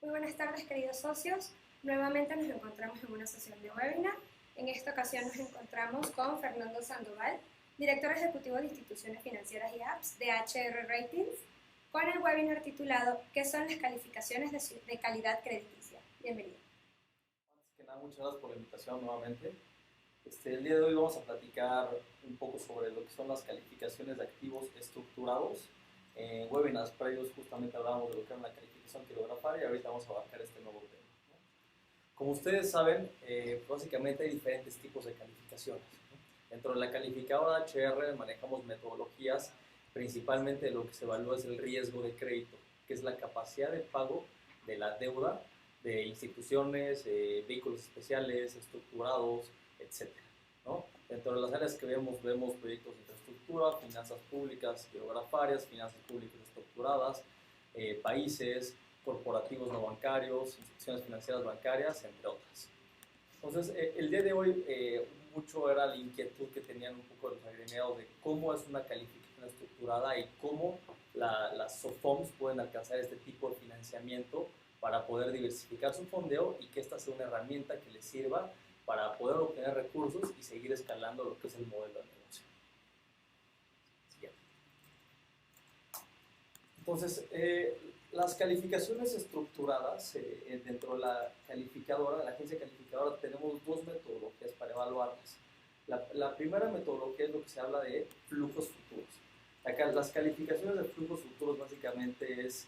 Muy buenas tardes, queridos socios. Nuevamente nos encontramos en una sesión de webinar. En esta ocasión nos encontramos con Fernando Sandoval, director ejecutivo de instituciones financieras y apps de HR Ratings, con el webinar titulado ¿Qué son las calificaciones de calidad crediticia? Bienvenido. Antes que nada, muchas gracias por la invitación nuevamente. El día de hoy vamos a platicar un poco sobre lo que son las calificaciones de activos estructurados. En webinars previos justamente hablábamos de lo que era una calificación quirografar y ahorita vamos a abarcar este nuevo tema, ¿no? Como ustedes saben, básicamente hay diferentes tipos de calificaciones, ¿no? Dentro de la calificadora HR manejamos metodologías, principalmente lo que se evalúa es el riesgo de crédito, que es la capacidad de pago de la deuda de instituciones, vehículos especiales, estructurados, etcétera, ¿no? Dentro de las áreas que vemos proyectos de infraestructura, finanzas públicas quirografarias, finanzas públicas estructuradas, países, corporativos no bancarios, instituciones financieras bancarias, entre otras. Entonces, el día de hoy mucho era la inquietud que tenían un poco los agremiados de cómo es una calificación estructurada y cómo las SOFOMs pueden alcanzar este tipo de financiamiento para poder diversificar su fondeo y que esta sea una herramienta que les sirva para poder obtener recursos y seguir escalando lo que es el modelo de negocio. Siguiente. Entonces, las calificaciones estructuradas, dentro de la calificadora, de la agencia calificadora, tenemos dos metodologías para evaluarlas. La primera metodología es lo que se habla de flujos futuros. Acá, las calificaciones de flujos futuros básicamente es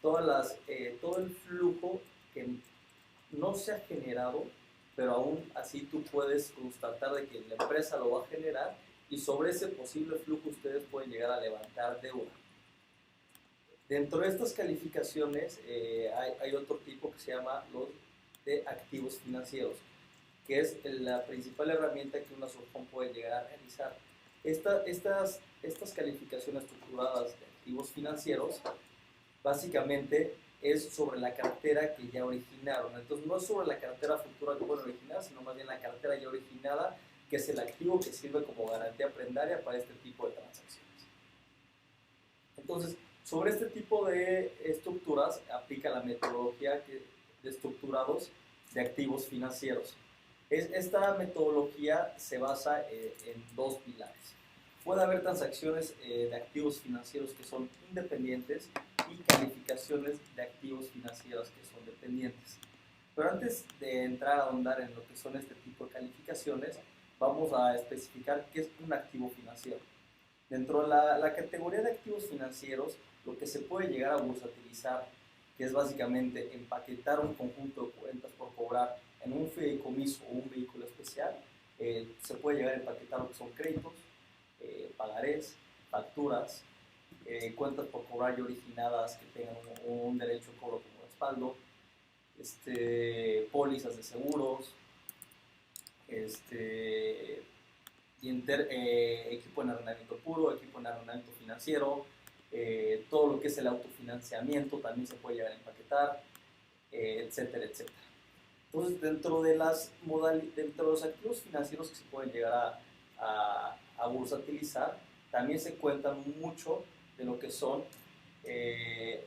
todo el flujo que no se ha generado, pero aún así tú puedes constatar de que la empresa lo va a generar y sobre ese posible flujo ustedes pueden llegar a levantar deuda. Dentro de estas calificaciones hay otro tipo que se llama los de activos financieros, que es la principal herramienta que una SOFOM puede llegar a realizar. Estas calificaciones estructuradas de activos financieros básicamente es sobre la cartera que ya originaron. Entonces no es sobre la cartera futura que pueden originar, sino más bien la cartera ya originada, que es el activo que sirve como garantía prendaria para este tipo de transacciones. Entonces, sobre este tipo de estructuras aplica la metodología de estructurados de activos financieros. Esta metodología se basa en dos pilares. Puede haber transacciones de activos financieros que son independientes y calificaciones de activos financieros que son dependientes. Pero antes de entrar a ahondar en lo que son este tipo de calificaciones, vamos a especificar qué es un activo financiero. Dentro de la categoría de activos financieros, lo que se puede llegar a bursatilizar, que es básicamente empaquetar un conjunto de cuentas por cobrar en un fideicomiso o un vehículo especial, se puede llegar a empaquetar lo que son créditos, pagarés, facturas, cuentas por cobrar y originadas que tengan un derecho de cobro como respaldo, pólizas de seguros, equipo en arrendamiento puro, equipo en arrendamiento financiero, todo lo que es el autofinanciamiento también se puede llegar a empaquetar, etcétera, etcétera. Entonces, dentro de los activos financieros que se pueden llegar a bursatilizar, también se cuenta mucho de lo que son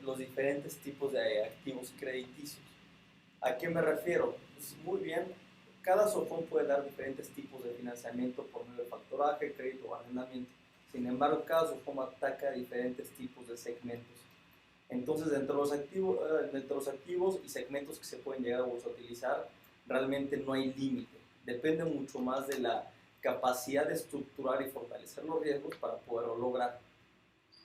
los diferentes tipos de activos crediticios. ¿A qué me refiero? Pues muy bien, cada SOFOM puede dar diferentes tipos de financiamiento por medio de factoraje, crédito o arrendamiento. Sin embargo, cada SOFOM ataca diferentes tipos de segmentos. Entonces, dentro de los activos y segmentos que se pueden llegar a utilizar, realmente no hay límite. Depende mucho más de la capacidad de estructurar y fortalecer los riesgos para poderlo lograr.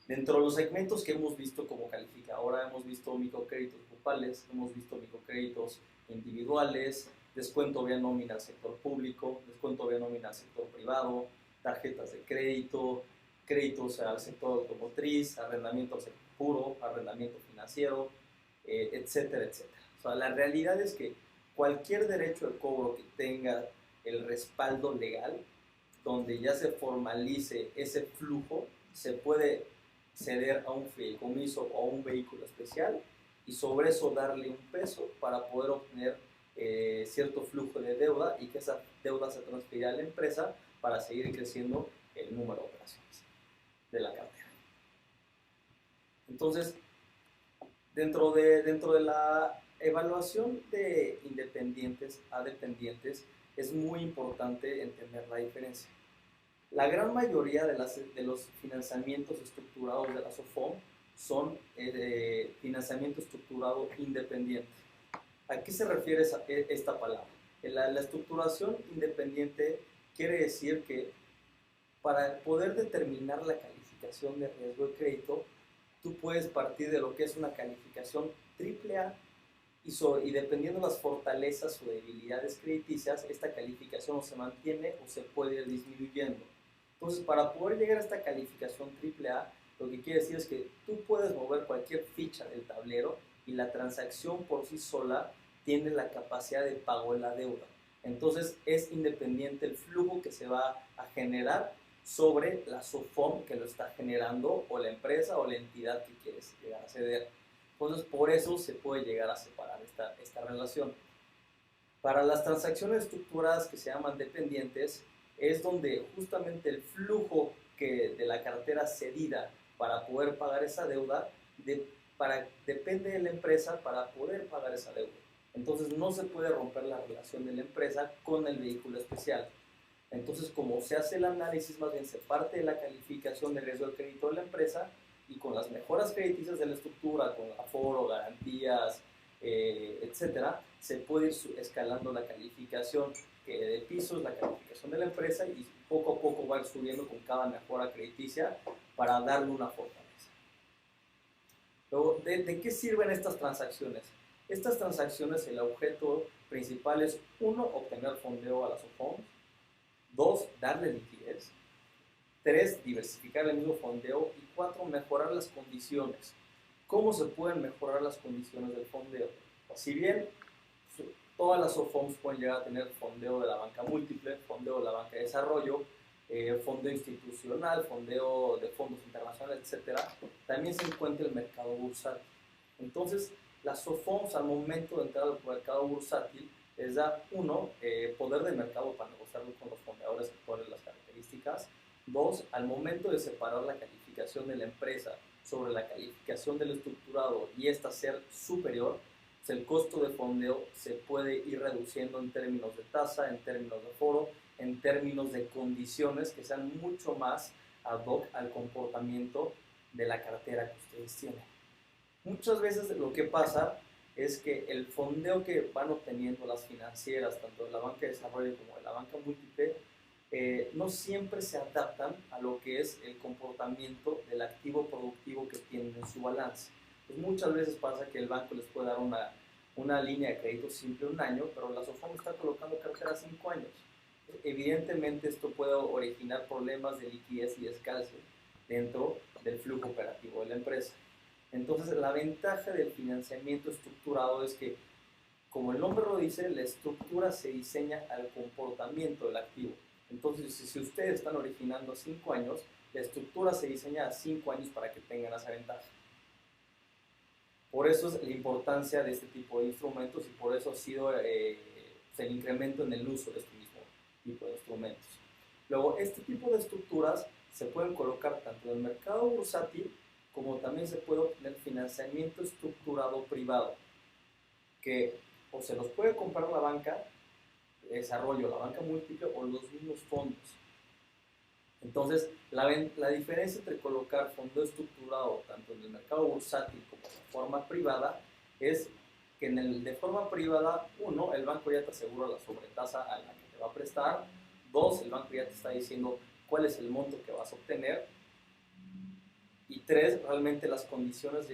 Dentro de los segmentos que hemos visto como calificadora, hemos visto microcréditos grupales, hemos visto microcréditos individuales, descuento vía nómina al sector público, descuento vía nómina al sector privado, tarjetas de crédito, créditos al sector automotriz, arrendamiento al sector puro, arrendamiento financiero, etcétera, etcétera. O sea, la realidad es que cualquier derecho de cobro que tenga el respaldo legal, donde ya se formalice ese flujo, se puede ceder a un fideicomiso o a un vehículo especial y sobre eso darle un peso para poder obtener cierto flujo de deuda y que esa deuda se transfiera a la empresa para seguir creciendo el número de operaciones de la cartera. Entonces, dentro de la evaluación de independientes a dependientes es muy importante entender la diferencia. La gran mayoría de los financiamientos estructurados de la SOFOM son financiamiento estructurado independiente. ¿A qué se refiere esta palabra? La estructuración independiente quiere decir que para poder determinar la calificación de riesgo de crédito, tú puedes partir de lo que es una calificación AAA y dependiendo de las fortalezas o debilidades crediticias, esta calificación o se mantiene o se puede ir disminuyendo. Entonces, para poder llegar a esta calificación AAA, lo que quiere decir es que tú puedes mover cualquier ficha del tablero y la transacción por sí sola tiene la capacidad de pago de la deuda. Entonces, es independiente el flujo que se va a generar sobre la SOFOM que lo está generando o la empresa o la entidad que quieres llegar a ceder. Entonces, por eso se puede llegar a separar esta relación. Para las transacciones estructuradas que se llaman dependientes, es donde justamente el flujo de la cartera cedida para poder pagar esa deuda depende de la empresa para poder pagar esa deuda. Entonces, no se puede romper la relación de la empresa con el vehículo especial. Entonces, como se hace el análisis, más bien se parte de la calificación de riesgo de crédito de la empresa y con las mejoras crediticias de la estructura, con aforo, garantías, etcétera, se puede ir escalando la calificación de pisos, la calificación de la empresa y poco a poco va a ir subiendo con cada mejora crediticia para darle una fortaleza. Luego, ¿de qué sirven estas transacciones? Estas transacciones, el objeto principal es, uno, obtener fondeo a las SOFOM. 2, darle liquidez. 3, diversificar el mismo fondeo. Y 4, mejorar las condiciones. ¿Cómo se pueden mejorar las condiciones del fondeo? Si bien todas las SOFOMs pueden llegar a tener fondeo de la banca múltiple, fondeo de la banca de desarrollo, fondeo institucional, fondeo de fondos internacionales, etc., también se encuentra el mercado bursátil. Entonces, las SOFOMs al momento de entrar al mercado bursátil les da, uno, poder de mercado para negociarlo con los fondeadores actuales, las características. 2, al momento de separar la calificación de la empresa sobre la calificación del estructurado y esta ser superior, pues el costo de fondeo se puede ir reduciendo en términos de tasa, en términos de foro, en términos de condiciones que sean mucho más ad hoc al comportamiento de la cartera que ustedes tienen. Muchas veces lo que pasa es que el fondeo que van obteniendo las financieras, tanto de la banca de desarrollo como de la banca múltiple, no siempre se adaptan a lo que es el comportamiento del activo productivo que tienen en su balance. Pues muchas veces pasa que el banco les puede dar una línea de crédito simple 1 año, pero la SOFOM está colocando cartera 5 años. Evidentemente esto puede originar problemas de liquidez y descalce dentro del flujo operativo de la empresa. Entonces, la ventaja del financiamiento estructurado es que, como el nombre lo dice, la estructura se diseña al comportamiento del activo. Entonces, si ustedes están originando 5 años, la estructura se diseña a 5 años para que tengan esa ventaja. Por eso es la importancia de este tipo de instrumentos y por eso ha sido el incremento en el uso de este mismo tipo de instrumentos. Luego, este tipo de estructuras se pueden colocar tanto en el mercado bursátil como también se puede obtener financiamiento estructurado privado, que o se los puede comprar la banca de desarrollo, la banca múltiple o los mismos fondos. Entonces, la diferencia entre colocar fondo estructurado tanto en el mercado bursátil como de forma privada es que de forma privada, uno, el banco ya te asegura la sobretasa a la que te va a prestar. 2, el banco ya te está diciendo cuál es el monto que vas a obtener. Y 3, realmente las condiciones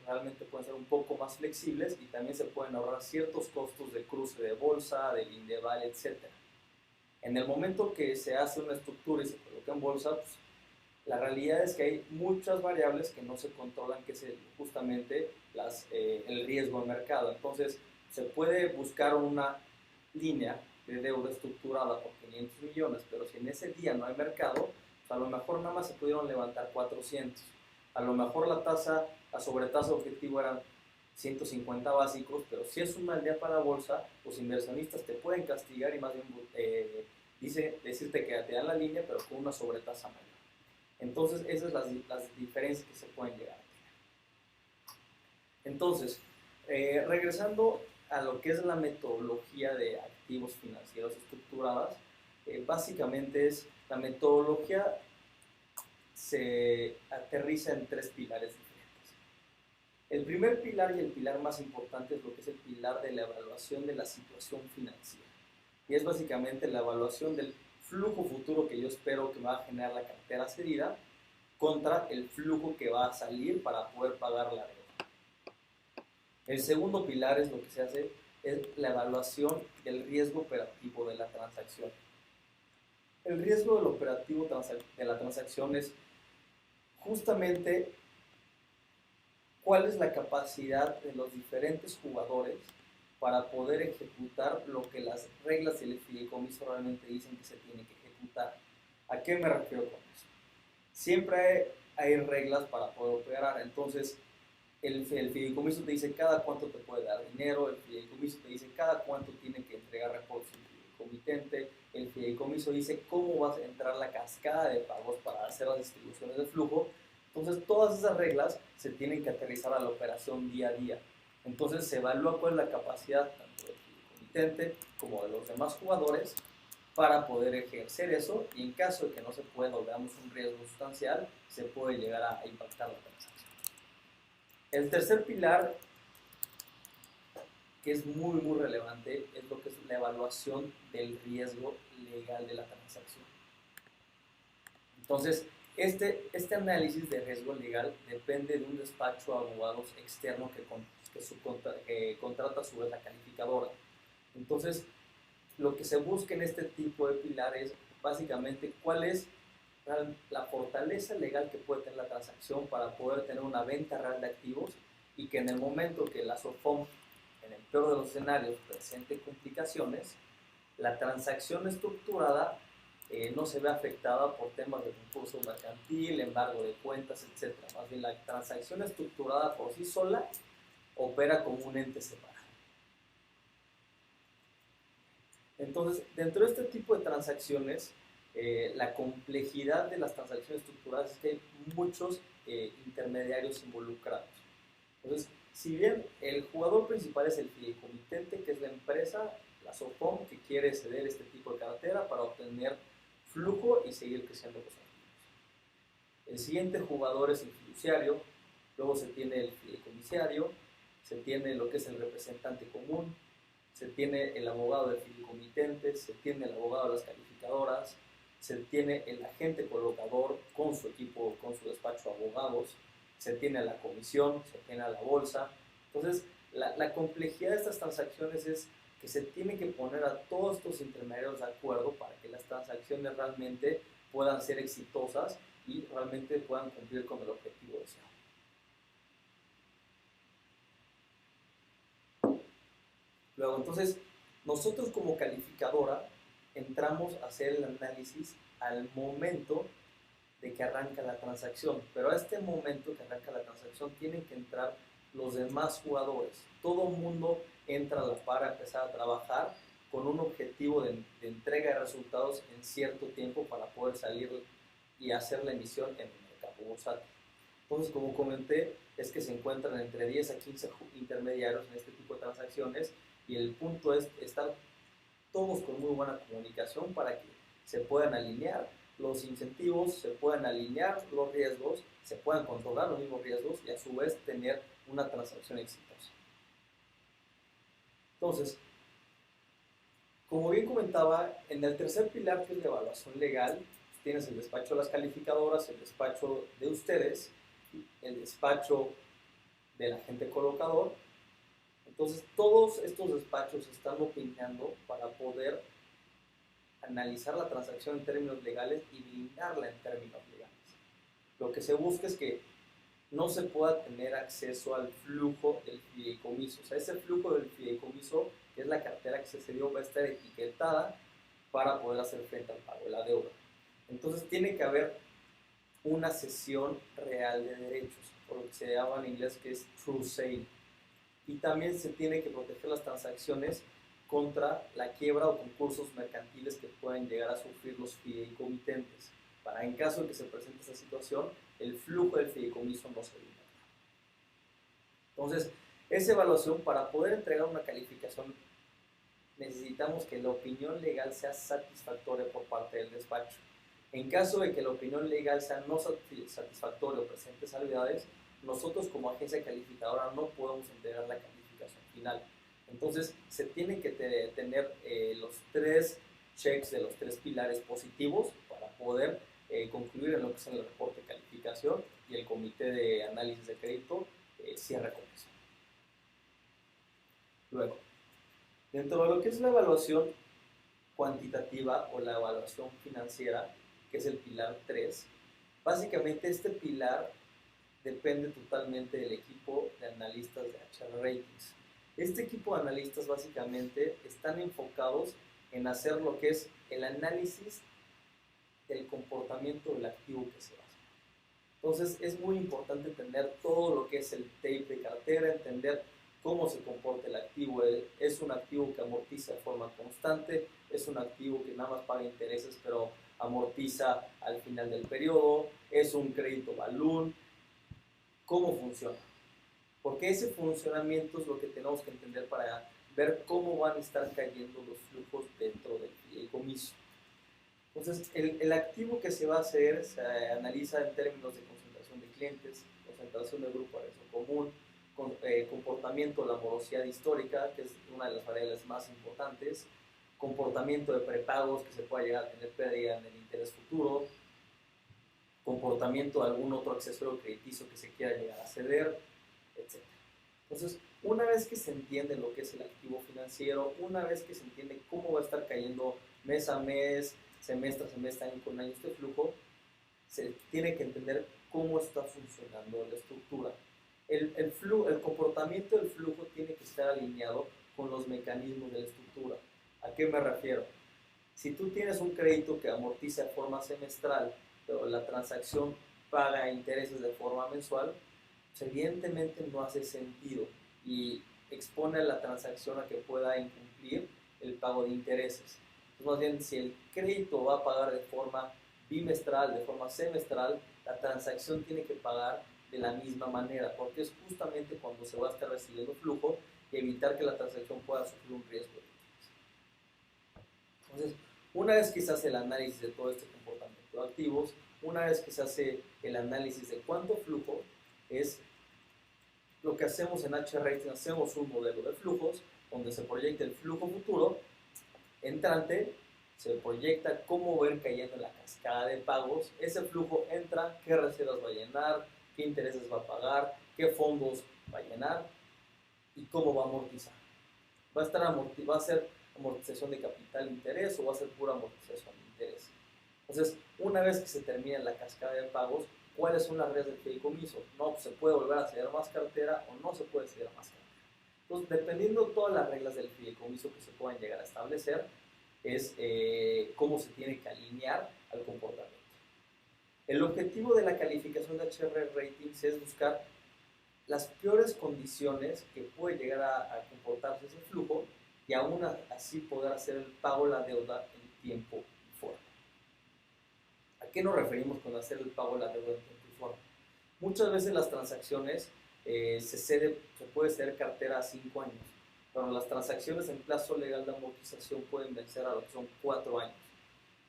realmente pueden ser un poco más flexibles y también se pueden ahorrar ciertos costos de cruce de bolsa, del Indeval, etc. En el momento que se hace una estructura y se coloca en bolsa, pues, la realidad es que hay muchas variables que no se controlan, que es justamente el riesgo al mercado. Entonces, se puede buscar una línea de deuda estructurada por 500 millones, pero si en ese día no hay mercado, pues a lo mejor nada más se pudieron levantar 400. A lo mejor la sobretasa objetivo eran 150 básicos, pero si es un mal día para la bolsa, los inversionistas te pueden castigar y más bien decirte que te dan la línea, pero con una sobretasa mayor. Entonces, esas son las diferencias que se pueden llegar a tener. Entonces, Regresando a lo que es la metodología de activos financieros estructuradas, básicamente la metodología se aterriza en tres pilares diferentes. El primer pilar y el pilar más importante es lo que es el pilar de la evaluación de la situación financiera. Y es básicamente la evaluación del flujo futuro que yo espero que me va a generar la cartera cedida contra el flujo que va a salir para poder pagar la deuda. El segundo pilar es lo que se hace, es la evaluación del riesgo operativo de la transacción. El riesgo del operativo de la transacción es justamente cuál es la capacidad de los diferentes jugadores para poder ejecutar lo que las reglas del fideicomiso realmente dicen que se tiene que ejecutar. ¿A qué me refiero con eso? Siempre hay reglas para poder operar, entonces el fideicomiso te dice cada cuánto te puede dar dinero, el fideicomiso te dice cada cuánto tiene que entregar reportes el fideicomitente, el fideicomiso dice cómo va a entrar la cascada de pagos para hacer las distribuciones de flujo. Entonces todas esas reglas se tienen que aterrizar a la operación día a día. Entonces se evalúa cuál es la capacidad tanto del fideicomitente como de los demás jugadores para poder ejercer eso, y en caso de que no se pueda o veamos un riesgo sustancial, se puede llegar a impactar la transacción. El tercer pilar, que es muy relevante, es lo que es la evaluación del riesgo legal de la transacción. Entonces, este análisis de riesgo legal depende de un despacho de abogados externo que contrata a su vez la calificadora. Entonces, lo que se busca en este tipo de pilar es básicamente cuál es la fortaleza legal que puede tener la transacción para poder tener una venta real de activos y que en el momento que la SOFOM, en el peor de los escenarios, presente complicaciones, la transacción estructurada no se ve afectada por temas de concurso mercantil, embargo de cuentas, etc. Más bien la transacción estructurada por sí sola opera como un ente separado. Entonces, dentro de este tipo de transacciones, la complejidad de las transacciones estructuradas es que hay muchos intermediarios involucrados. Entonces, si bien el jugador principal es el fideicomitente, que es la empresa, la SOFOM, que quiere ceder este tipo de cartera para obtener flujo y seguir creciendo los activos. El siguiente jugador es el fiduciario, luego se tiene el fideicomisario, se tiene lo que es el representante común, se tiene el abogado del fideicomitente, se tiene el abogado de las calificadoras, se tiene el agente colocador con su equipo, con su despacho de abogados, se tiene la comisión, se tiene a la bolsa. Entonces, la complejidad de estas transacciones es que se tiene que poner a todos estos intermediarios de acuerdo para que las transacciones realmente puedan ser exitosas y realmente puedan cumplir con el objetivo deseado. Luego, entonces, nosotros como calificadora entramos a hacer el análisis al momento de que arranca la transacción, pero a este momento que arranca la transacción tienen que entrar los demás jugadores. Todo el mundo entra a la par a empezar a trabajar con un objetivo de entrega de resultados en cierto tiempo para poder salir y hacer la emisión en el mercado bursátil. Entonces, como comenté, es que se encuentran entre 10 a 15 intermediarios en este tipo de transacciones y el punto es estar todos con muy buena comunicación para que se puedan alinear los incentivos, se puedan alinear los riesgos, se puedan controlar los mismos riesgos y a su vez tener una transacción exitosa. Entonces, como bien comentaba, en el tercer pilar, que es la evaluación legal, tienes el despacho de las calificadoras, el despacho de ustedes, el despacho del agente colocador. Entonces, todos estos despachos están opinando para poder analizar la transacción en términos legales y blindarla en términos legales. Lo que se busca es que no se pueda tener acceso al flujo del fideicomiso. O sea, ese flujo del fideicomiso, que es la cartera que se cedió, va a estar etiquetada para poder hacer frente al pago de la deuda. Entonces, tiene que haber una cesión real de derechos, por lo que se llama en inglés que es true sale. Y también se tiene que proteger las transacciones contra la quiebra o concursos mercantiles que pueden llegar a sufrir los fideicomitentes, para en caso de que se presente esa situación, el flujo del fideicomiso no se limita. Entonces, esa evaluación, para poder entregar una calificación, necesitamos que la opinión legal sea satisfactoria por parte del despacho. En caso de que la opinión legal sea no satisfactoria o presente salvedades, nosotros como agencia calificadora no podemos entregar la calificación final. Entonces, se tienen que tener los 3 checks de los 3 pilares positivos para poder concluir en lo que es el reporte de calificación y el comité de análisis de crédito cierra con eso. Luego, dentro de lo que es la evaluación cuantitativa o la evaluación financiera, que es el pilar 3, básicamente este pilar depende totalmente del equipo de analistas de HR Ratings. Este equipo de analistas básicamente están enfocados en hacer lo que es el análisis del comportamiento del activo que se basa. Entonces es muy importante entender todo lo que es el tape de cartera, entender cómo se comporta el activo. Es un activo que amortiza de forma constante, es un activo que nada más paga intereses pero amortiza al final del periodo, es un crédito balloon. ¿Cómo funciona? Porque ese funcionamiento es lo que tenemos que entender para ver cómo van a estar cayendo los flujos dentro del fideicomiso. Entonces, el activo que se va a hacer se analiza en términos de concentración de clientes, concentración de grupo de riesgo común, comportamiento de la morosidad histórica, que es una de las variables más importantes, comportamiento de prepagos, que se pueda llegar a tener pérdida en el interés futuro, comportamiento de algún otro accesorio crediticio que se quiera llegar a ceder, etc. Entonces, una vez que se entiende lo que es el activo financiero, una vez que se entiende cómo va a estar cayendo mes a mes, semestre a semestre, año con año este flujo, se tiene que entender cómo está funcionando la estructura. El comportamiento del flujo tiene que estar alineado con los mecanismos de la estructura. ¿A qué me refiero? Si tú tienes un crédito que amortiza de forma semestral, pero la transacción paga intereses de forma mensual, pues evidentemente no hace sentido y expone a la transacción a que pueda incumplir el pago de intereses. Entonces, más bien, si el crédito va a pagar de forma bimestral, de forma semestral, la transacción tiene que pagar de la misma manera, porque es justamente cuando se va a estar recibiendo flujo y evitar que la transacción pueda sufrir un riesgo de interés. Entonces, una vez que se hace el análisis de todo este comportamiento de activos, una vez que se hace el análisis de cuánto flujo es, lo que hacemos en HR-Rating, hacemos un modelo de flujos donde se proyecta el flujo futuro entrante, se proyecta cómo va a ir cayendo la cascada de pagos, ese flujo entra, qué reservas va a llenar, qué intereses va a pagar, qué fondos va a llenar y cómo va a amortizar. Va a ser amortización de capital e interés o va a ser pura amortización de interés. Entonces, una vez que se termina la cascada de pagos, ¿cuáles son las reglas del fideicomiso? No, pues se puede volver a ceder más cartera o no se puede ceder más cartera. Entonces, dependiendo de todas las reglas del fideicomiso que se puedan llegar a establecer, es cómo se tiene que alinear al comportamiento. El objetivo de la calificación de HR Ratings es buscar las peores condiciones que puede llegar a comportarse ese flujo y aún así poder hacer el pago de la deuda en tiempo y forma. ¿A qué nos referimos con hacer el pago de la deuda en tiempo y forma? Muchas veces las transacciones se puede ceder cartera a 5 años, pero las transacciones en plazo legal de amortización pueden vencer a lo que son 4 años.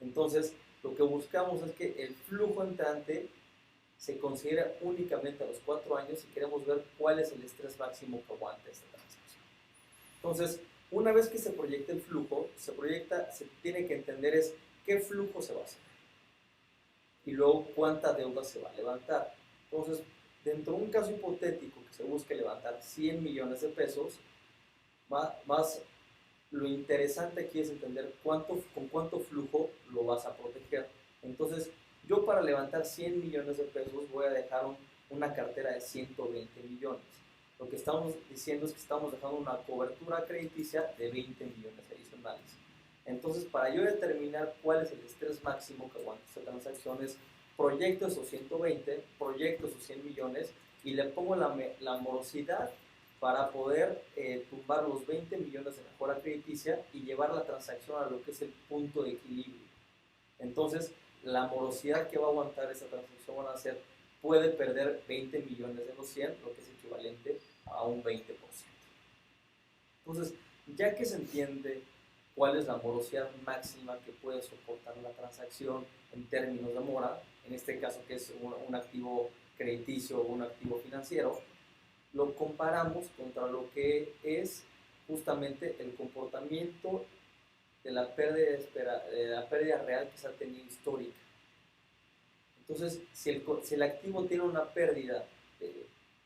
Entonces, lo que buscamos es que el flujo entrante se considera únicamente a los 4 años y queremos ver cuál es el estrés máximo que aguanta esta transacción. Entonces, una vez que se proyecta el flujo, se tiene que entender es qué flujo se va a hacer y luego cuánta deuda se va a levantar. Entonces, dentro de un caso hipotético que se busque levantar 100 millones de pesos, más lo interesante aquí es entender con cuánto flujo lo vas a proteger. Entonces, yo para levantar 100 millones de pesos voy a dejar una cartera de 120 millones. Lo que estamos diciendo es que estamos dejando una cobertura crediticia de 20 millones adicionales. Entonces, para yo determinar cuál es el estrés máximo que aguanta esta transacción es proyecto esos 120, proyecto esos 100 millones y le pongo la morosidad para poder tumbar los 20 millones de mejora crediticia y llevar la transacción a lo que es el punto de equilibrio. Entonces, la morosidad que va a aguantar esa transacción puede perder 20 millones de los 100, lo que es equivalente a un 20%. Entonces, ya que se entiende cuál es la morosidad máxima que puede soportar la transacción en términos de mora, en este caso que es un activo crediticio o un activo financiero, lo comparamos contra lo que es justamente el comportamiento de la pérdida real que se ha tenido histórica. Entonces, si el activo tiene una pérdida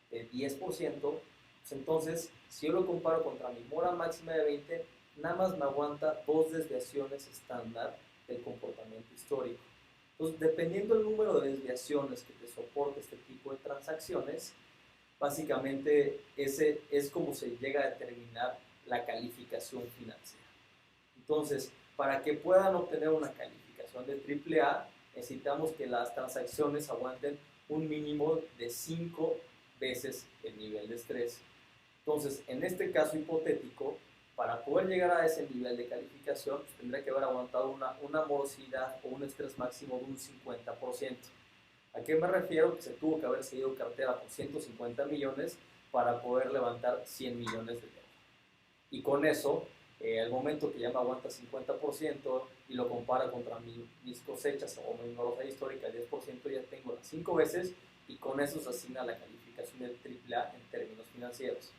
de 10%, pues entonces, si yo lo comparo contra mi mora máxima de 20, nada más me aguanta 2 desviaciones estándar del comportamiento histórico. Entonces, dependiendo del número de desviaciones que te soporte este tipo de transacciones, básicamente ese es como se llega a determinar la calificación financiera. Entonces, para que puedan obtener una calificación de AAA, necesitamos que las transacciones aguanten un mínimo de 5 veces el nivel de estrés. Entonces, en este caso hipotético, para poder llegar a ese nivel de calificación, pues, tendría que haber aguantado una morosidad o un estrés máximo de un 50%. ¿A qué me refiero? Que se tuvo que haber seguido cartera por 150 millones para poder levantar 100 millones de deuda. Y con eso, al momento que ya me aguanta 50% y lo compara contra mis cosechas o mi morosidad histórica del 10%, ya tengo las 5 veces y con eso se asigna la calificación del AAA en términos financieros.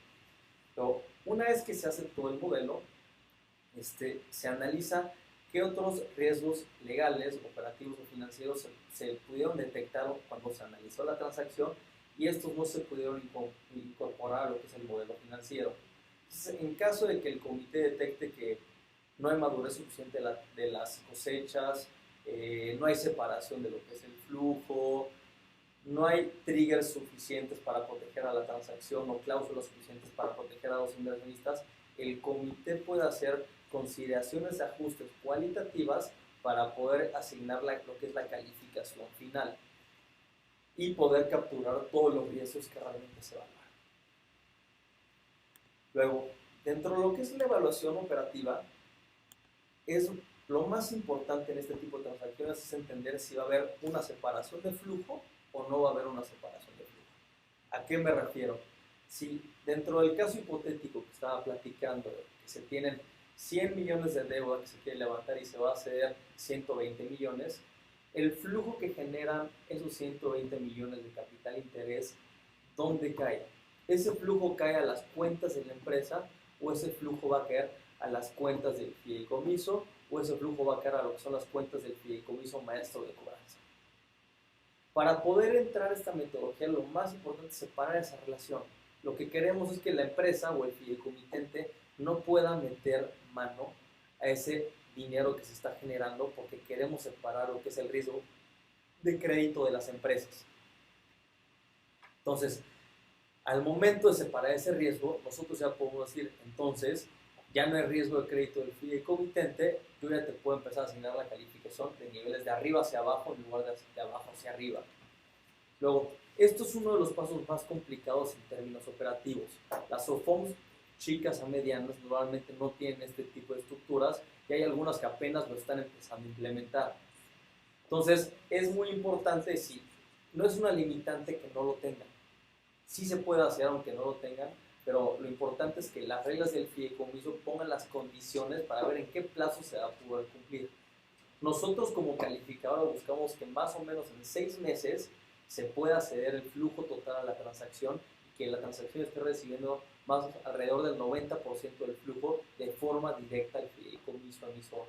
Pero una vez que se hace todo el modelo, se analiza qué otros riesgos legales, operativos o financieros se pudieron detectar cuando se analizó la transacción y estos no se pudieron incorporar a lo que es el modelo financiero. Entonces, en caso de que el comité detecte que no hay madurez suficiente de las cosechas, no hay separación de lo que es el flujo, no hay triggers suficientes para proteger a la transacción o cláusulas suficientes para proteger a los inversionistas, el comité puede hacer consideraciones de ajustes cualitativas para poder asignar lo que es la calificación final y poder capturar todos los riesgos que realmente se evalúan. Luego, dentro de lo que es la evaluación operativa, lo más importante en este tipo de transacciones es entender si va a haber una separación de flujo o no va a haber una separación de flujo. ¿A qué me refiero? Si dentro del caso hipotético que estaba platicando, que se tienen 100 millones de deuda que se quiere levantar y se va a ceder 120 millones, el flujo que generan esos 120 millones de capital interés, ¿dónde cae? ¿Ese flujo cae a las cuentas de la empresa o ese flujo va a caer a las cuentas del fideicomiso o ese flujo va a caer a lo que son las cuentas del fideicomiso maestro de cobranza? Para poder entrar a esta metodología, lo más importante es separar esa relación. Lo que queremos es que la empresa o el fideicomitente no pueda meter mano a ese dinero que se está generando porque queremos separar lo que es el riesgo de crédito de las empresas. Entonces, al momento de separar ese riesgo, nosotros ya podemos decir, entonces, ya no hay riesgo de crédito del fideicomitente, yo ya te puedo empezar a asignar la calificación de niveles de arriba hacia abajo en lugar de abajo hacia arriba. Luego, esto es uno de los pasos más complicados en términos operativos. Las SOFOMs chicas a medianas normalmente no tienen este tipo de estructuras y hay algunas que apenas lo están empezando a implementar. Entonces, es muy importante, sí, no es una limitante que no lo tengan. Sí se puede hacer aunque no lo tengan, pero lo importante es que las reglas del fideicomiso pongan las condiciones para ver en qué plazo se va a poder cumplir. Nosotros como calificadora buscamos que más o menos en 6 meses se pueda ceder el flujo total a la transacción y que la transacción esté recibiendo más alrededor del 90% del flujo de forma directa al fideicomiso emisor.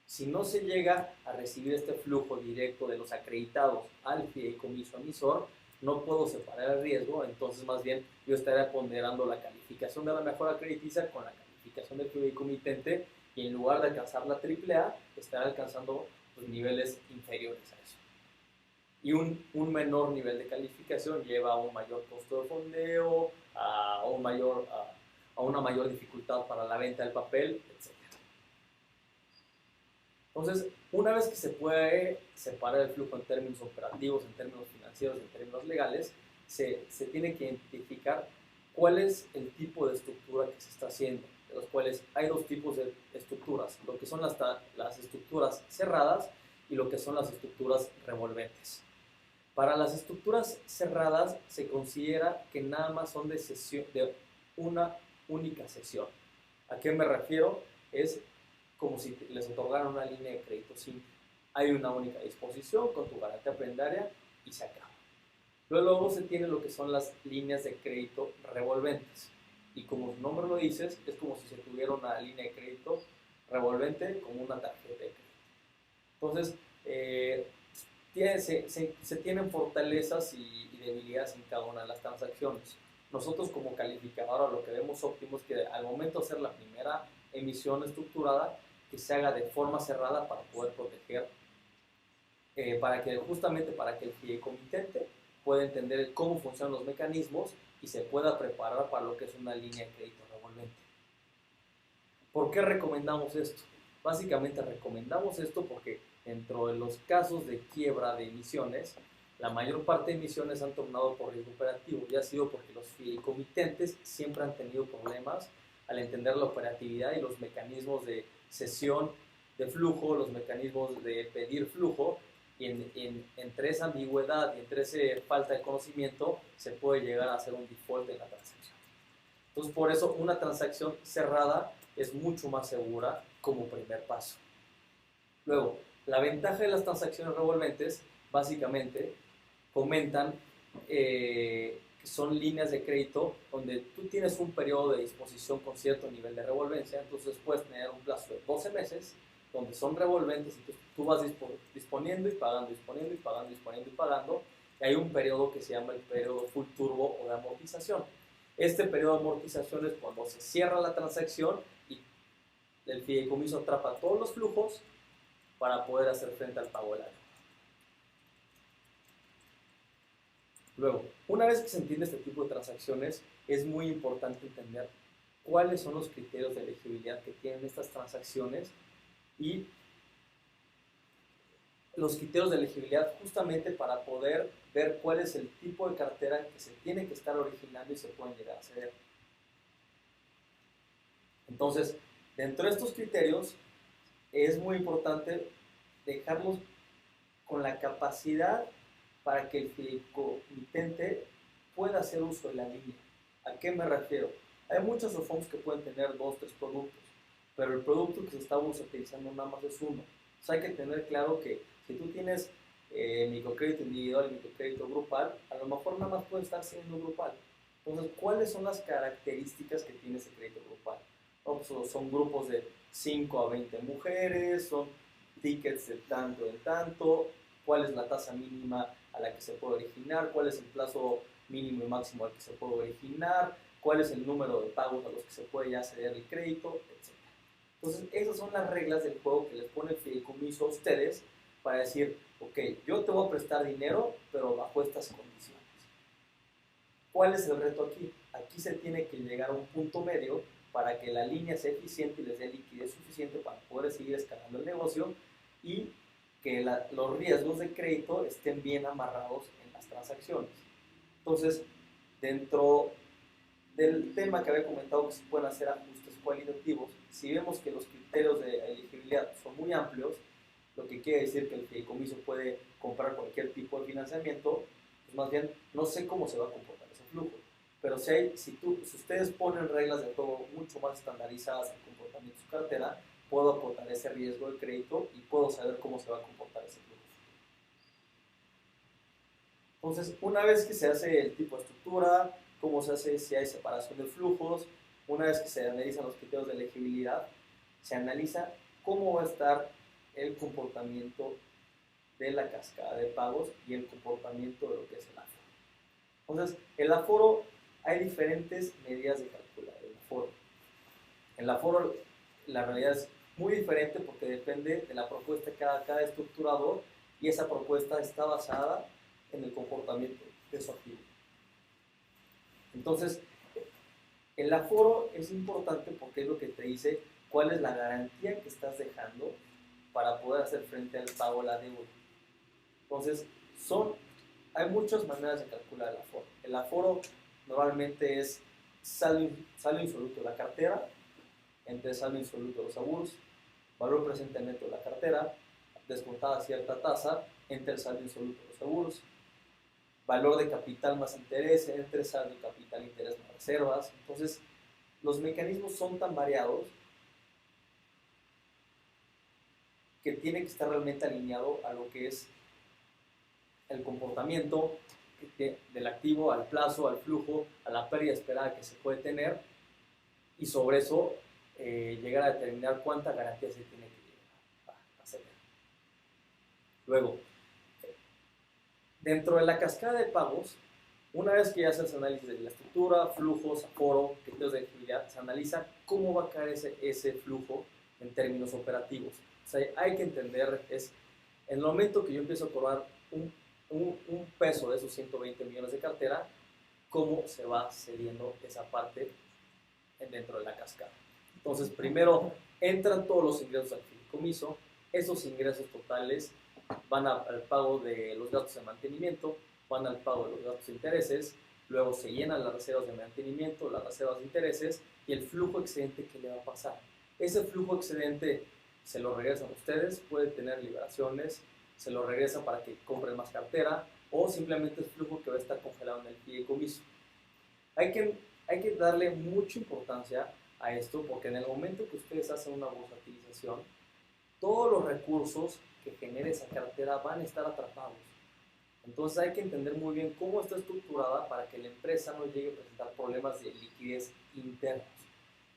Si no se llega a recibir este flujo directo de los acreditados al fideicomiso emisor, no puedo separar el riesgo, entonces más bien yo estaría ponderando la calificación de la mejora crediticia con la calificación del fideicomitente y en lugar de alcanzar la AAA, estará alcanzando los niveles inferiores a eso. Y un menor nivel de calificación lleva a un mayor costo de fondeo, a una mayor dificultad para la venta del papel, etc. Entonces, una vez que se puede separar el flujo en términos operativos, en términos financieros, en términos legales, se tiene que identificar cuál es el tipo de estructura que se está haciendo, de los cuales hay 2 tipos de estructuras, lo que son las estructuras cerradas y lo que son las estructuras revolventes. Para las estructuras cerradas se considera que nada más son de una única sesión. ¿A qué me refiero? Es como si les otorgaran una línea de crédito simple. Hay una única disposición con tu garantía prendaria y se acaba. Luego se tiene lo que son las líneas de crédito revolventes. Y como su nombre lo dice, es como si se tuviera una línea de crédito revolvente como una tarjeta de crédito. Entonces, se tienen fortalezas y debilidades en cada una de las transacciones. Nosotros como calificadora lo que vemos óptimo es que al momento de hacer la primera emisión estructurada, que se haga de forma cerrada para poder proteger, para que el fideicomitente pueda entender cómo funcionan los mecanismos y se pueda preparar para lo que es una línea de crédito revolvente. ¿Por qué recomendamos esto? Básicamente recomendamos esto porque dentro de los casos de quiebra de emisiones, la mayor parte de emisiones han tornado por riesgo operativo y ha sido porque los fideicomitentes siempre han tenido problemas al entender la operatividad y los mecanismos de cesión de flujo, los mecanismos de pedir flujo, y entre esa ambigüedad y entre esa falta de conocimiento se puede llegar a hacer un default en la transacción. Entonces, por eso una transacción cerrada es mucho más segura como primer paso. Luego, la ventaja de las transacciones revolventes, básicamente, comentan que son líneas de crédito donde tú tienes un periodo de disposición con cierto nivel de revolvencia, entonces puedes tener un plazo de 12 meses donde son revolventes y tú vas disponiendo y pagando, disponiendo y pagando, disponiendo y pagando, y hay un periodo que se llama el periodo full turbo o de amortización. Este periodo de amortización es cuando se cierra la transacción y el fideicomiso atrapa todos los flujos para poder hacer frente al pago de la deuda. Luego, una vez que se entiende este tipo de transacciones, es muy importante entender cuáles son los criterios de elegibilidad que tienen estas transacciones y los criterios de elegibilidad justamente para poder ver cuál es el tipo de cartera que se tiene que estar originando y se pueden llegar a ceder. Entonces, dentro de estos criterios, es muy importante dejarlos con la capacidad para que el fideicomitente pueda hacer uso de la línea. ¿A qué me refiero? Hay muchos OFOMs que pueden tener 2 o 3 productos, pero el producto que se está utilizando nada más es uno. Entonces hay que tener claro que si tú tienes microcrédito individual y microcrédito grupal, a lo mejor nada más puede estar siendo grupal. Entonces, ¿cuáles son las características que tiene ese crédito grupal? No, pues son grupos de 5 a 20 mujeres, son tickets de tanto en tanto, cuál es la tasa mínima a la que se puede originar, cuál es el plazo mínimo y máximo al que se puede originar, cuál es el número de pagos a los que se puede ya ceder el crédito, etc. Entonces, esas son las reglas del juego que les pone el fideicomiso a ustedes para decir, ok, yo te voy a prestar dinero, pero bajo estas condiciones. ¿Cuál es el reto aquí? Aquí se tiene que llegar a un punto medio para que la línea sea eficiente y les dé liquidez suficiente para poder seguir escalando el negocio y que los riesgos de crédito estén bien amarrados en las transacciones. Entonces, dentro del tema que había comentado que se pueden hacer ajustes cualitativos, si vemos que los criterios de elegibilidad son muy amplios, lo que quiere decir que el fideicomiso puede comprar cualquier tipo de financiamiento, pues más bien no sé cómo se va a comportar ese flujo. Pero si ustedes ponen reglas de juego mucho más estandarizadas al comportamiento de su cartera, puedo aportar ese riesgo de crédito y puedo saber cómo se va a comportar ese flujo. Entonces, una vez que se hace el tipo de estructura, cómo se hace, si hay separación de flujos, una vez que se analizan los criterios de elegibilidad, se analiza cómo va a estar el comportamiento de la cascada de pagos y el comportamiento de lo que es el aforo. Entonces, el aforo, hay diferentes medidas de calcular el aforo. El aforo, la realidad es muy diferente porque depende de la propuesta de cada estructurador y esa propuesta está basada en el comportamiento de su activo. Entonces, el aforo es importante porque es lo que te dice cuál es la garantía que estás dejando para poder hacer frente al pago de la deuda. Entonces, hay muchas maneras de calcular el aforo. El aforo normalmente es saldo insoluto de la cartera, entre saldo insoluto de los seguros, valor presente neto de la cartera, descontada cierta tasa, entre el saldo insoluto de los seguros. valor de capital más interés, entre saldo de capital, interés más reservas. Entonces, los mecanismos son tan variados que tiene que estar realmente alineado a lo que es el comportamiento del activo, al plazo, al flujo, a la pérdida esperada que se puede tener, y sobre eso llegar a determinar cuánta garantía se tiene que llegar a hacer. Luego, dentro de la cascada de pagos, una vez que ya se hace análisis de la estructura, flujos, aforo, criterios de elegibilidad, se analiza cómo va a caer ese flujo en términos operativos. O sea, hay que entender, en el momento que yo empiezo a cobrar un peso de esos 120 millones de cartera, cómo se va cediendo esa parte dentro de la cascada. Entonces, primero entran todos los ingresos al fideicomiso. Esos ingresos totales van al pago de los gastos de mantenimiento, van al pago de los gastos de intereses, luego se llenan las reservas de mantenimiento, las reservas de intereses y el flujo excedente que le va a pasar. Ese flujo excedente se lo regresan a ustedes, puede tener liberaciones, se lo regresa para que compren más cartera o simplemente es flujo que va a estar congelado en el fideicomiso. Hay que darle mucha importancia a esto porque en el momento que ustedes hacen una bursatilización, todos los recursos que genere esa cartera van a estar atrapados. Entonces hay que entender muy bien cómo está estructurada para que la empresa no llegue a presentar problemas de liquidez internos.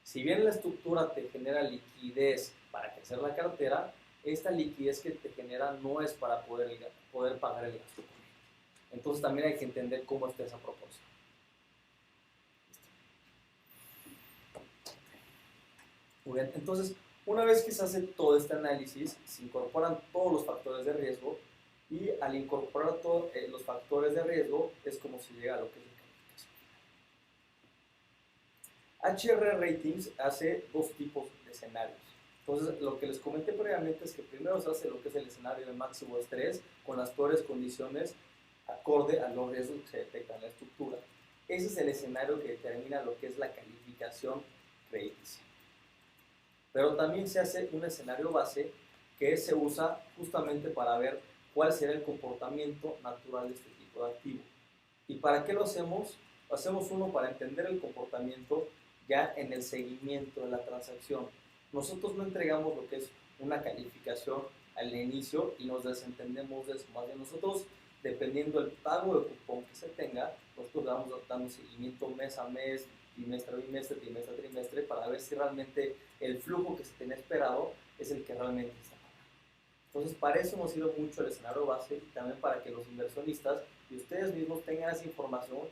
Si bien la estructura te genera liquidez para crecer la cartera, esta liquidez que te genera no es para poder pagar el gasto corriente. Entonces también hay que entender cómo está esa proporción. Muy bien, entonces una vez que se hace todo este análisis, se incorporan todos los factores de riesgo y al incorporar todos los factores de riesgo es como se llega a lo que es la calificación. HR Ratings hace dos tipos de escenarios. Entonces, lo que les comenté previamente es que primero se hace lo que es el escenario de máximo estrés con las peores condiciones acorde a los riesgos que se detectan en la estructura. Ese es el escenario que determina lo que es la calificación crediticia. Pero también se hace un escenario base que se usa justamente para ver cuál será el comportamiento natural de este tipo de activo. ¿Y para qué lo hacemos? Hacemos uno para entender el comportamiento ya en el seguimiento de la transacción. Nosotros no entregamos lo que es una calificación al inicio y nos desentendemos de eso. Más bien nosotros, dependiendo del pago de cupón que se tenga, nosotros vamos dando seguimiento mes a mes, trimestre a bimestre, trimestre a trimestre, para ver si realmente el flujo que se tiene esperado es el que realmente está pagando. Entonces, para eso hemos ido mucho al escenario base y también para que los inversionistas y ustedes mismos tengan esa información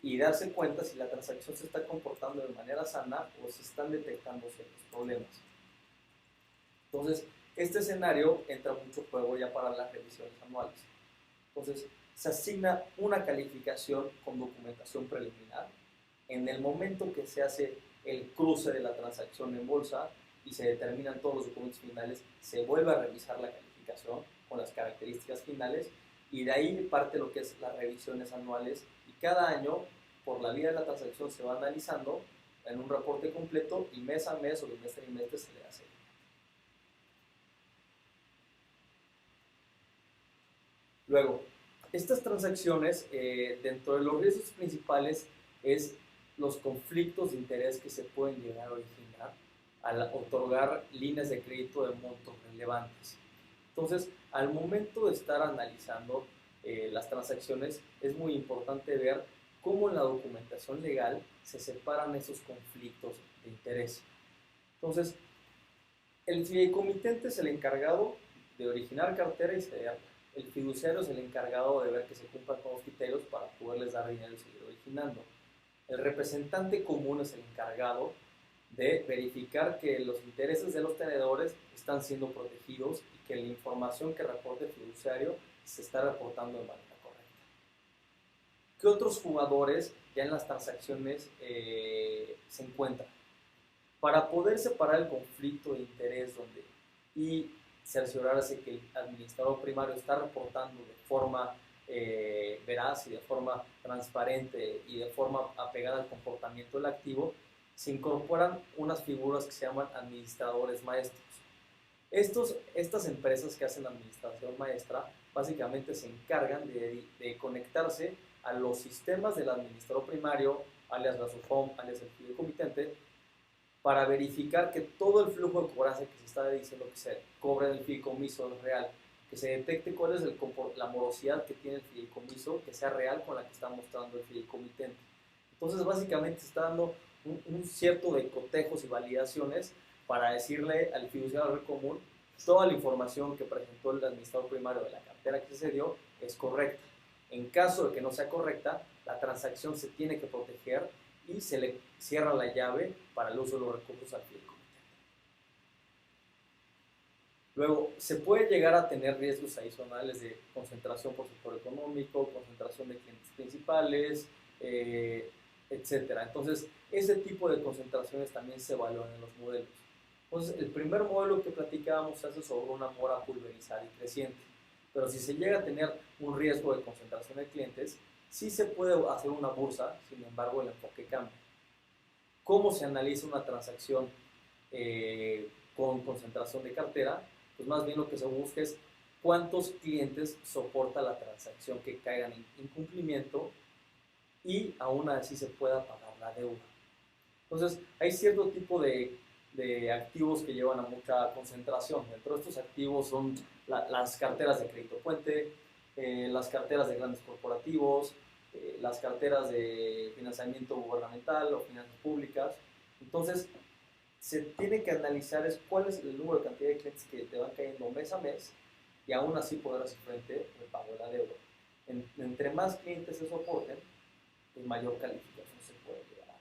y darse cuenta si la transacción se está comportando de manera sana o si están detectando ciertos problemas. Entonces, este escenario entra mucho juego ya para las revisiones anuales. Entonces, se asigna una calificación con documentación preliminar. En el momento que se hace el cruce de la transacción en bolsa y se determinan todos los documentos finales, se vuelve a revisar la calificación con las características finales y de ahí parte lo que es las revisiones anuales y cada año por la vía de la transacción se va analizando en un reporte completo y mes a mes o bimestre a bimestre se le hace. Luego, estas transacciones, dentro de los riesgos principales es los conflictos de interés que se pueden llegar a originar al otorgar líneas de crédito de montos relevantes. Entonces, al momento de estar analizando las transacciones, es muy importante ver cómo en la documentación legal se separan esos conflictos de interés. Entonces, el fideicomitente es el encargado de originar cartera y cederla. El fiduciario es el encargado de ver que se cumplan con los criterios para poderles dar dinero y seguir originando. El representante común es el encargado de verificar que los intereses de los tenedores están siendo protegidos y que la información que reporte el fiduciario se está reportando de manera correcta. ¿Qué otros jugadores ya en las transacciones se encuentran? Para poder separar el conflicto de interés y cerciorarse que el administrador primario está reportando de forma veraz y de forma transparente y de forma apegada al comportamiento del activo, se incorporan unas figuras que se llaman administradores maestros. Estas empresas que hacen administración maestra básicamente se encargan de conectarse a los sistemas del administrador primario, alias la SOFOM, alias el fideicomitente, para verificar que todo el flujo de cobranza que se está diciendo que se cobra en el fideicomiso es real, que se detecte cuál es la morosidad que tiene el fideicomiso, que sea real con la que está mostrando el fideicomitente. Entonces, básicamente está dando un cierto de cotejos y validaciones para decirle al fiduciario del común toda la información que presentó el administrador primario de la cartera que se dio es correcta. En caso de que no sea correcta, la transacción se tiene que proteger y se le cierra la llave para el uso de los recursos al fideicomitente. Luego, se puede llegar a tener riesgos adicionales de concentración por sector económico, concentración de clientes principales, etcétera. Entonces, ese tipo de concentraciones también se evalúan en los modelos. Entonces, el primer modelo que platicábamos hace sobre una mora pulverizada y creciente. Pero si se llega a tener un riesgo de concentración de clientes, sí se puede hacer una bursa, sin embargo, el enfoque cambia. ¿Cómo se analiza una transacción con concentración de cartera? Pues más bien lo que se busca es cuántos clientes soporta la transacción que caigan en incumplimiento y aún así se pueda pagar la deuda. Entonces, hay cierto tipo de activos que llevan a mucha concentración. Dentro de estos activos son las carteras de crédito puente, las carteras de grandes corporativos, las carteras de financiamiento gubernamental o finanzas públicas. Entonces, se tiene que analizar cuál es el número de cantidad de clientes que te van cayendo mes a mes y aún así poder hacer frente al pago de la deuda. Entre más clientes se soporten, pues mayor calificación se puede llegar a.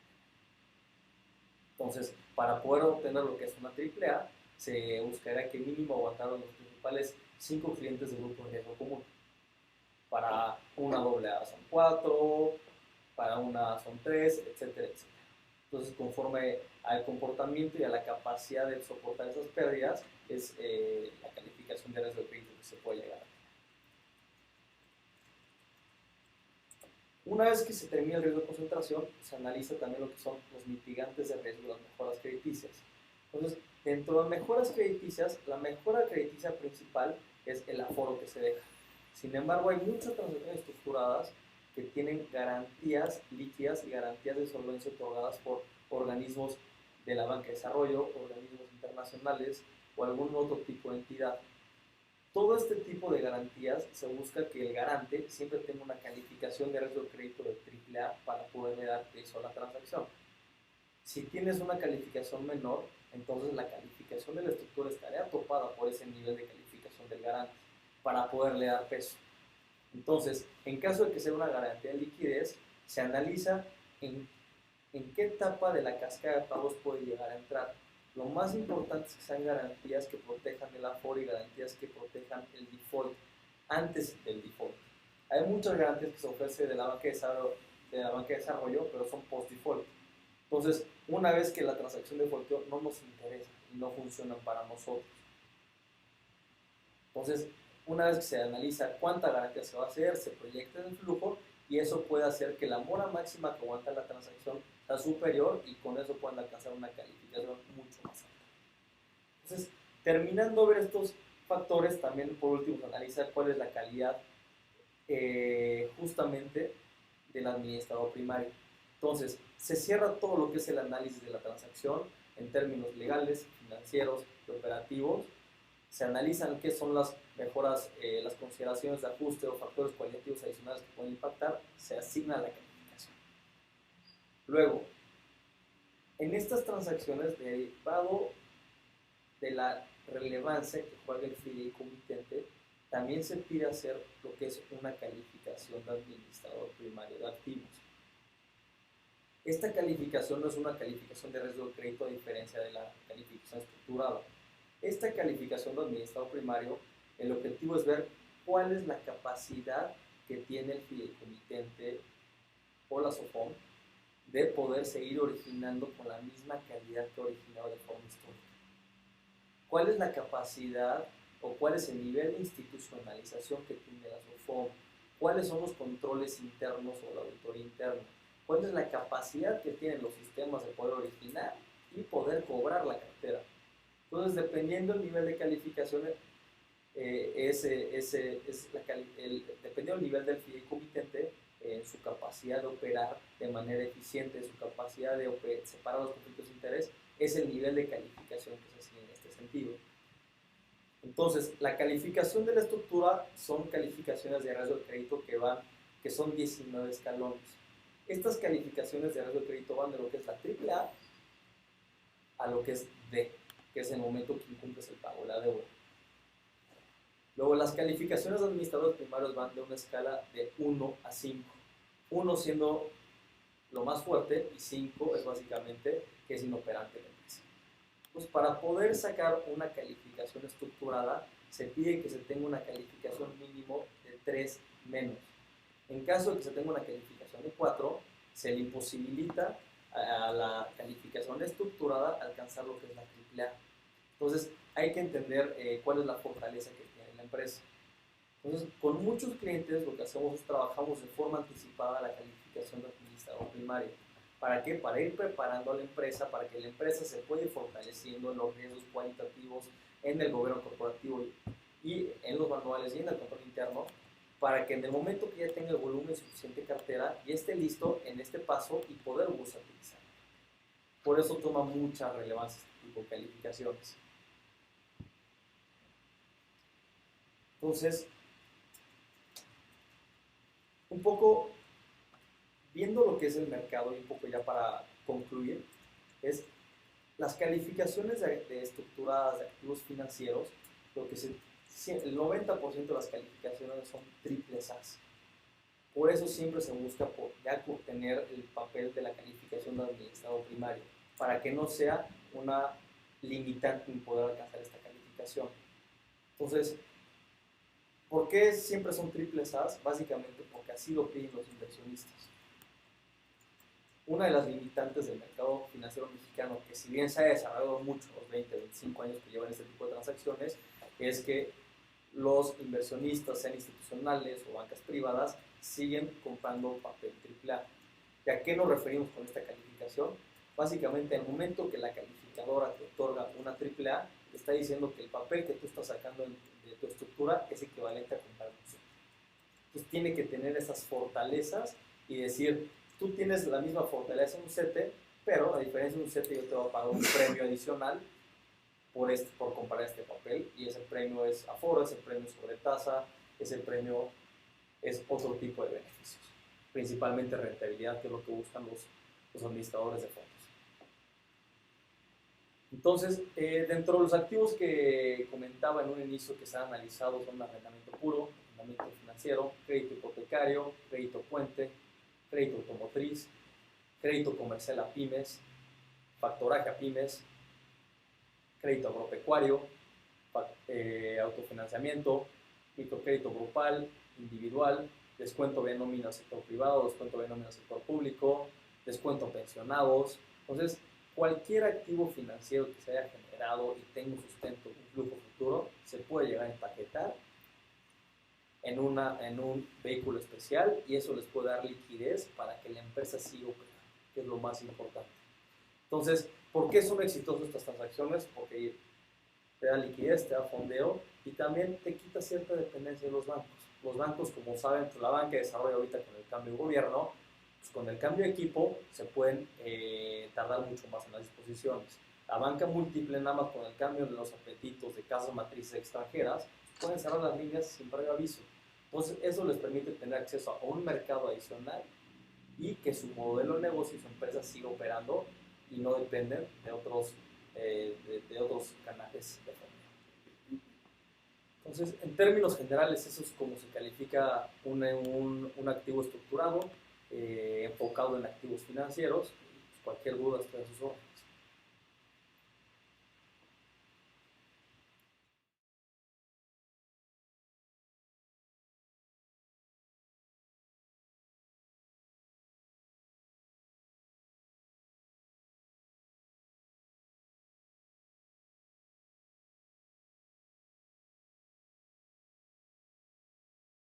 Entonces, para poder obtener lo que es una AAA, se buscará que mínimo aguantaran los principales 5 clientes del grupo de riesgo común. Para una AA son 4, para una son 3, etcétera, etcétera. Entonces, conforme al comportamiento y a la capacidad de soportar esas pérdidas, es la calificación de riesgo de crédito que se puede llegar a. Una vez que se termina el riesgo de concentración, se analiza también lo que son los mitigantes de riesgo, las mejoras crediticias. Entonces, dentro de mejoras crediticias, la mejora crediticia principal es el aforo que se deja. Sin embargo, hay muchas transacciones estructuradas que tienen garantías líquidas y garantías de solvencia otorgadas por organismos de la banca de desarrollo, organismos internacionales o algún otro tipo de entidad. Todo este tipo de garantías se busca que el garante siempre tenga una calificación de riesgo de crédito de AAA para poderle dar peso a la transacción. Si tienes una calificación menor, entonces la calificación de la estructura estaría topada por ese nivel de calificación del garante para poderle dar peso. Entonces, en caso de que sea una garantía de liquidez, se analiza en qué etapa de la cascada de pagos puede llegar a entrar. Lo más importante es que sean garantías que protejan el aforo y garantías que protejan el default antes del default. Hay muchas garantías que se ofrecen de la banca de desarrollo, pero son post-default. Entonces, una vez que la transacción defaultó, no nos interesa y no funcionan para nosotros. Entonces, una vez que se analiza cuánta garantía se va a hacer, se proyecta en el flujo y eso puede hacer que la mora máxima que aguanta la transacción sea superior y con eso puedan alcanzar una calificación mucho más alta. Entonces, terminando de ver estos factores, también por último analizar cuál es la calidad justamente del administrador primario. Entonces, se cierra todo lo que es el análisis de la transacción en términos legales, financieros y operativos. Se analizan qué son las mejoras, las consideraciones de ajuste o factores cualitativos adicionales que pueden impactar, se asigna la calificación. Luego, en estas transacciones, derivado de la relevancia que juega el fideicomitente, también se pide hacer lo que es una calificación de administrador primario de activos. Esta calificación no es una calificación de riesgo de crédito a diferencia de la calificación estructurada. Esta calificación de administrador primario, el objetivo es ver cuál es la capacidad que tiene el fideicomitente o la SOFOM de poder seguir originando con la misma calidad que originaba de forma histórica. ¿Cuál es la capacidad o cuál es el nivel de institucionalización que tiene la SOFOM? ¿Cuáles son los controles internos o la auditoría interna? ¿Cuál es la capacidad que tienen los sistemas de poder originar y poder cobrar la cartera? Entonces, dependiendo del nivel de calificaciones, dependiendo del nivel del fideicomitente, su capacidad de operar de manera eficiente, su capacidad de separar los conflictos de interés, es el nivel de calificación que se sigue en este sentido. Entonces, la calificación de la estructura son calificaciones de riesgo de crédito que son 19 escalones. Estas calificaciones de riesgo de crédito van de lo que es la AAA a lo que es D, que es el momento que incumples el pago de la deuda. Luego, las calificaciones de administradores primarios van de una escala de 1 a 5. 1 siendo lo más fuerte y 5 es básicamente que es inoperante la empresa. Pues para poder sacar una calificación estructurada, se pide que se tenga una calificación mínimo de 3 menos. En caso de que se tenga una calificación de 4, se le imposibilita a la calificación estructurada alcanzar lo que es la AAA. Entonces, hay que entender cuál es la fortaleza que tiene la empresa. Entonces, con muchos clientes lo que hacemos es trabajamos de forma anticipada la calificación de administrador primario. ¿Para qué? Para ir preparando a la empresa, para que la empresa se pueda ir fortaleciendo en los riesgos cualitativos, en el gobierno corporativo y en los manuales y en el control interno, para que en el momento que ya tenga el volumen suficiente de cartera, ya esté listo en este paso y poder utilizar. Por eso toma mucha relevancia este tipo de calificaciones. Entonces, un poco viendo lo que es el mercado y un poco ya para concluir, es las calificaciones estructuradas de activos financieros, el 90% de las calificaciones son triples A. Por eso siempre se busca por tener el papel de la calificación de administrador primario, para que no sea una limitante en poder alcanzar esta calificación. Entonces, ¿por qué siempre son triples A? Básicamente porque así lo piden los inversionistas. Una de las limitantes del mercado financiero mexicano, que si bien se ha desarrollado mucho los 20, 25 años que llevan este tipo de transacciones, es que los inversionistas, sean institucionales o bancas privadas, siguen comprando papel AAA. ¿Y a qué nos referimos con esta calificación? Básicamente, en el momento que la calificadora te otorga una AAA, te está diciendo que el papel que tú estás sacando de tu estructura es equivalente a comprar un CETE. Entonces, tiene que tener esas fortalezas y decir, tú tienes la misma fortaleza en un CETE, pero a diferencia de un CETE yo te voy a pagar un premio adicional por comprar este papel, y ese premio es aforo, ese premio es sobre tasa, ese premio es otro tipo de beneficios, principalmente rentabilidad, que es lo que buscan los administradores de fondos. Entonces, dentro de los activos que comentaba en un inicio que se han analizado son arrendamiento puro, arrendamiento financiero, crédito hipotecario, crédito puente, crédito automotriz, crédito comercial a pymes, factoraje a pymes, crédito agropecuario, autofinanciamiento, microcrédito grupal, individual, descuento de nómina al sector privado, descuento de nómina al sector público, descuento a pensionados. Entonces, cualquier activo financiero que se haya generado y tenga un sustento, un flujo futuro, se puede llegar a empaquetar en un vehículo especial, y eso les puede dar liquidez para que la empresa siga operando, que es lo más importante. Entonces, ¿por qué son exitosas estas transacciones? Porque te da liquidez, te da fondeo y también te quita cierta dependencia de los bancos. Los bancos, como saben, pues la banca desarrolla ahorita con el cambio de gobierno, pues con el cambio de equipo se pueden tardar mucho más en las disposiciones. La banca múltiple, nada más con el cambio de los apetitos de casas matrices extranjeras, pueden cerrar las líneas sin previo aviso. Entonces, eso les permite tener acceso a un mercado adicional y que su modelo de negocio y su empresa siga operando y no dependen de otros canales de fondo. Entonces, en términos generales, eso es como se califica un activo estructurado, enfocado en activos financieros. Cualquier duda está a sus órdenes.